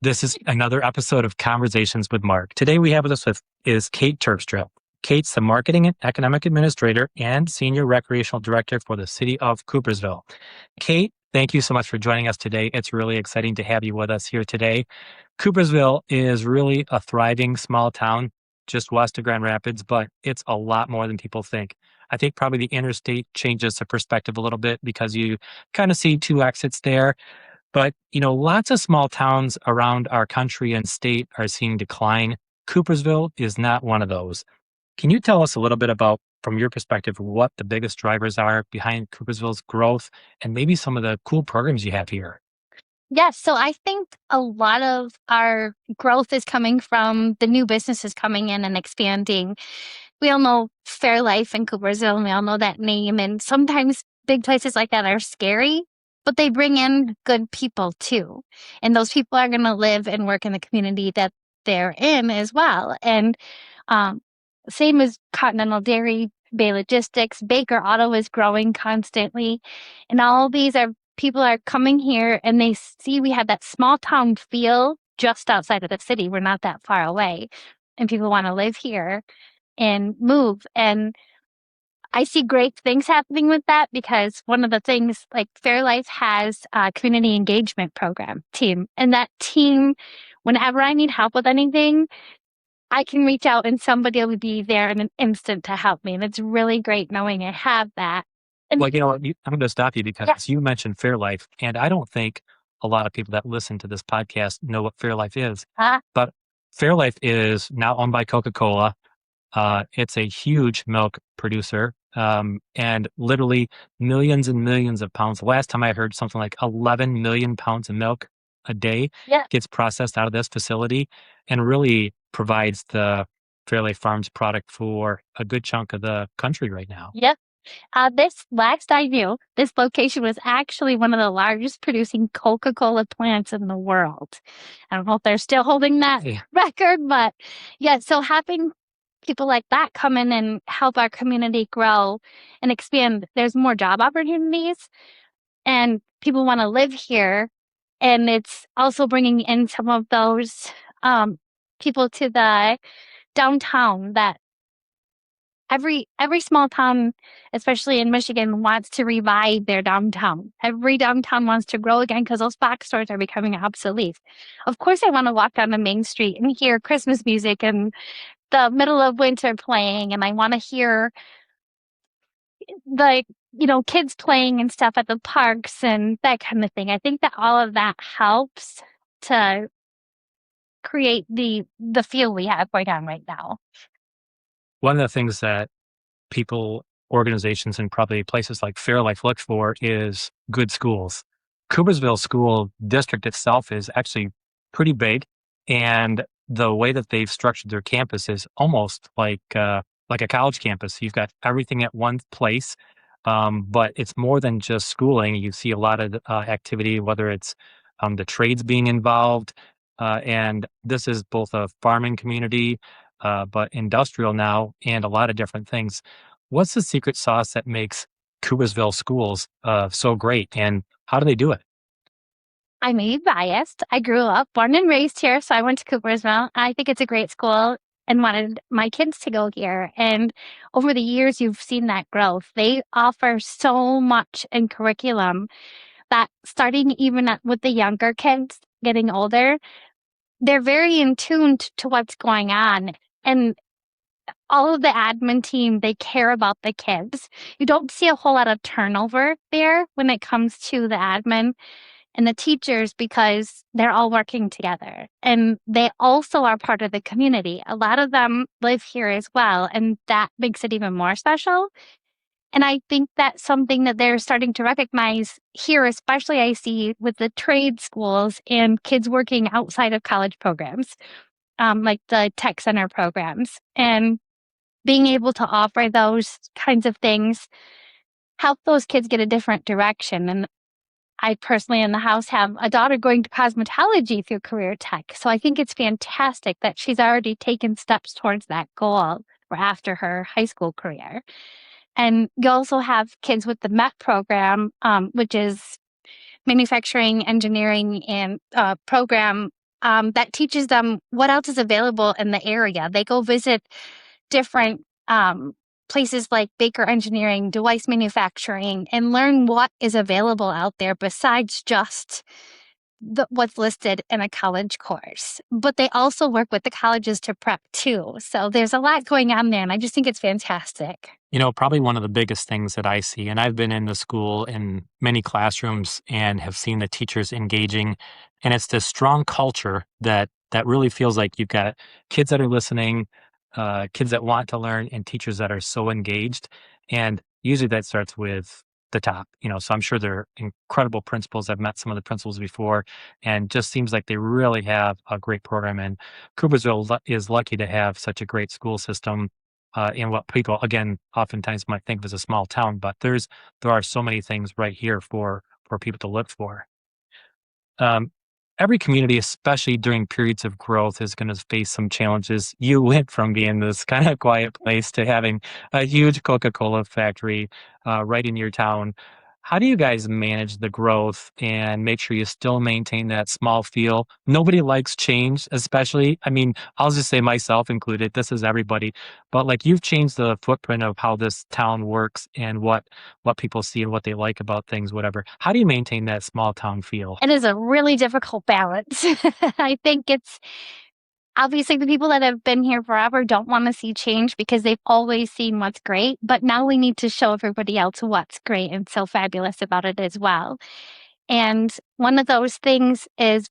This is another episode of Conversations with Mark. Today we have with us is Kate Terpstra. Kate's the Marketing and Economic Administrator and Senior Recreational Director for the City of Coopersville. Kate, thank you so much for joining us today. It's really exciting to have you with us here today. Coopersville is really a thriving small town just west of Grand Rapids, but it's a lot more than people think. I think probably the interstate changes the perspective a little bit because you kind of see two exits there. But, lots of small towns around our country and state are seeing decline. Coopersville is not one of those. Can you tell us a little bit about, from your perspective, what the biggest drivers are behind Coopersville's growth and maybe some of the cool programs you have here? Yes, so I think a lot of our growth is coming from the new businesses coming in and expanding. We all know Fairlife and Coopersville, and we all know that name. And sometimes big places like that are scary, but they bring in good people too. And those people are going to live and work in the community that they're in as well. And um, same as Continental Dairy, Bay Logistics, Baker Auto is growing constantly. And all these are people are coming here and they see we have that small town feel just outside of the city. We're not that far away. And people want to live here and move. And I see great things happening with that because one of the things, like Fairlife has a community engagement program team. And that team, whenever I need help with anything, I can reach out and somebody will be there in an instant to help me. And it's really great knowing I have that. And Well, you know what? I'm going to stop you yeah, because you mentioned Fairlife, and I don't think a lot of people that listen to this podcast know what Fairlife is. uh, But Fairlife is now owned by Coca-Cola. It's a huge milk producer, and literally millions and millions of pounds. The last time I heard something like 11 million pounds of milk a day yeah, gets processed out of this facility and really provides the Fairlife Farms product for a good chunk of the country right now. yeah. This last I knew, this location was actually one of the largest producing Coca-Cola plants in the world. I don't know if they're still holding that Yeah. record, but yeah, so having people like that come in and help our community grow and expand, there's more job opportunities and people want to live here. And it's also bringing in some of those people to the downtown that every small town, especially in Michigan, wants to revive their downtown. Every downtown wants to grow again because those box stores are becoming obsolete. Of course, I want to walk down the main street and hear Christmas music in the middle of winter playing, and I want to hear the kids playing and stuff at the parks and that kind of thing. I think that all of that helps to create the feel we have going on right now. One of the things that people, organizations, and probably places like Fairlife look for is good schools. Coopersville School District itself is actually pretty big, and the way that they've structured their campus is almost like a college campus. You've got everything at one place, but it's more than just schooling. You see a lot of activity, whether it's the trades being involved, and this is both a farming community, but industrial now, and a lot of different things. What's the secret sauce that makes Coopersville schools so great, and how do they do it? I may be biased. I grew up, born and raised here, so I went to Coopersville. I think it's a great school and wanted my kids to go here. And over the years, you've seen that growth. They offer so much in curriculum that starting even with the younger kids getting older, they're very in tune to what's going on. And all of the admin team, they care about the kids. You don't see a whole lot of turnover there when it comes to the admin and the teachers because they're all working together. And they also are part of the community. A lot of them live here as well, and that makes it even more special. And I think that's something that they're starting to recognize here, especially I see with the trade schools and kids working outside of college programs, like the tech center programs. And being able to offer those kinds of things help those kids get a different direction. And I personally in the house have a daughter going to cosmetology through career tech. So I think it's fantastic that she's already taken steps towards that goal or after her high school career. And you also have kids with the MET program, which is manufacturing, engineering, and program that teaches them what else is available in the area. They go visit different places like Baker Engineering, Device Manufacturing, and learn what is available out there besides just what's listed in a college course. But they also work with the colleges to prep too. So there's a lot going on there, and I just think it's fantastic. Probably one of the biggest things that I see, and I've been in the school in many classrooms and have seen the teachers engaging, and it's this strong culture that really feels like you've got kids that are listening, kids that want to learn, and teachers that are so engaged. And usually that starts with the top, So I'm sure they're incredible principals. I've met some of the principals before, and just seems like they really have a great program. And Coopersville is lucky to have such a great school system in what people again oftentimes might think of as a small town, but there are so many things right here for people to look for. Um, every community, especially during periods of growth, is going to face some challenges. You went from being this kind of quiet place to having a huge Coca-Cola factory right in your town. How do you guys manage the growth and make sure you still maintain that small feel? Nobody likes change, especially. I mean, I'll just say myself included. This is everybody, but like you've changed the footprint of how this town works and what people see and what they like about things, whatever. How do you maintain that small town feel? It is a really difficult balance. I think it's obviously the people that have been here forever don't want to see change because they've always seen what's great, but now we need to show everybody else what's great and so fabulous about it as well. And one of those things is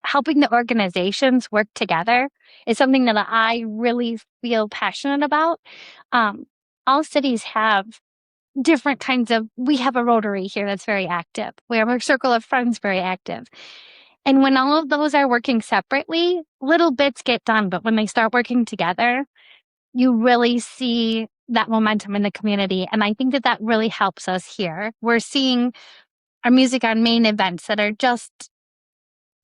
helping the organizations work together is something that I really feel passionate about. Um, all cities have different kinds of, we have a Rotary here that's very active. We have a Circle of Friends very active. And when all of those are working separately, little bits get done. But when they start working together, you really see that momentum in the community. And I think that that really helps us here. We're seeing our Music on Main events that are just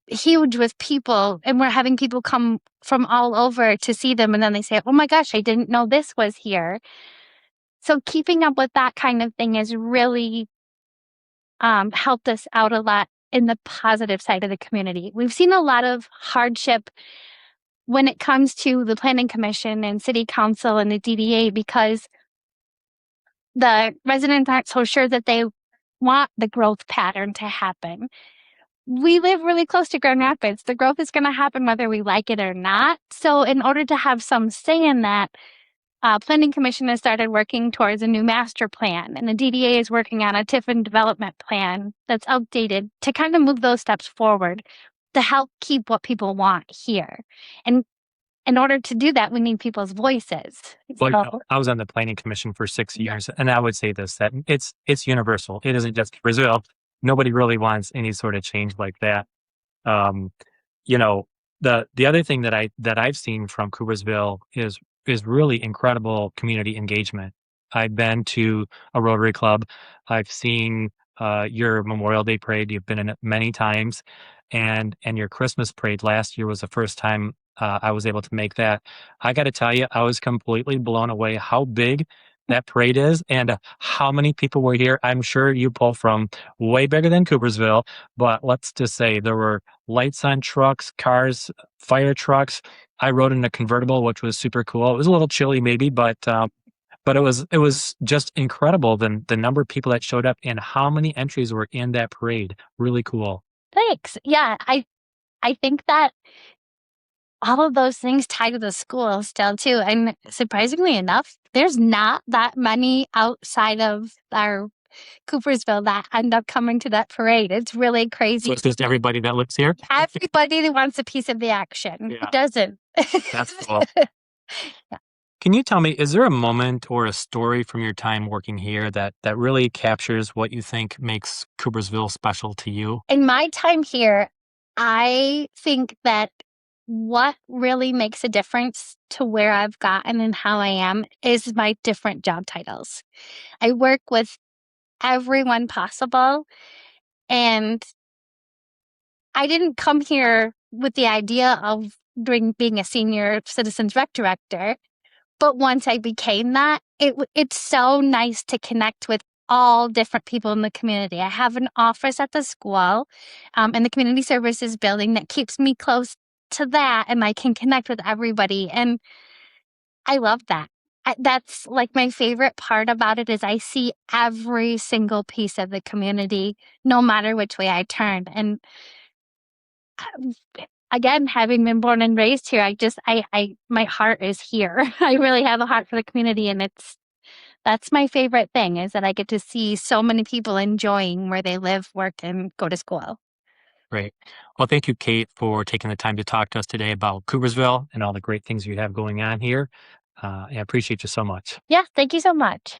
huge with people, and we're having people come from all over to see them. And then they say, oh my gosh, I didn't know this was here. So keeping up with that kind of thing has really helped us out a lot in the positive side of the community. We've seen a lot of hardship when it comes to the Planning Commission and City Council and the DDA because the residents aren't so sure that they want the growth pattern to happen. We live really close to Grand Rapids. The growth is going to happen whether we like it or not. So in order to have some say in that, Planning Commission has started working towards a new master plan, and the DDA is working on a Tiffin development plan that's updated to kind of move those steps forward to help keep what people want here. And in order to do that, we need people's voices. Well, I was on the planning commission for 6 years, and I would say this, that it's universal. It isn't just Brazil. Nobody really wants any sort of change like that. Um, you know, the other thing that I've seen from Coopersville is really incredible community engagement. I've been to a Rotary Club. I've seen your Memorial Day parade. You've been in it many times, and your Christmas parade last year was the first time I was able to make that. I got to tell you, I was completely blown away how big that parade is and how many people were here. I'm sure you pull from way bigger than Coopersville, but let's just say there were lights on trucks, cars, fire trucks. I rode in a convertible, which was super cool. It was a little chilly maybe, but it was just incredible the number of people that showed up and how many entries were in that parade. Really cool. Thanks. Yeah, I think that all of those things tie to the school still too. And surprisingly enough, there's not that many outside of our Coopersville that end up coming to that parade. It's really crazy. So it's just everybody that lives here. Everybody that wants a piece of the action. Yeah. Who doesn't? That's cool. Can you tell me, is there a moment or a story from your time working here that really captures what you think makes Coopersville special to you? In my time here, I think that what really makes a difference to where I've gotten and how I am is my different job titles. I work with everyone possible, and I didn't come here with the idea of being a senior citizens rec director. But once I became that, it's so nice to connect with all different people in the community. I have an office at the school, in the community services building that keeps me close to that, and I can connect with everybody, and I love that. That's like my favorite part about it is I see every single piece of the community, no matter which way I turn. And um, again, having been born and raised here, my heart is here. I really have a heart for the community, and that's my favorite thing is that I get to see so many people enjoying where they live, work, and go to school. Great. Well, thank you, Kate, for taking the time to talk to us today about Coopersville and all the great things you have going on here. I appreciate you so much. Yeah, thank you so much.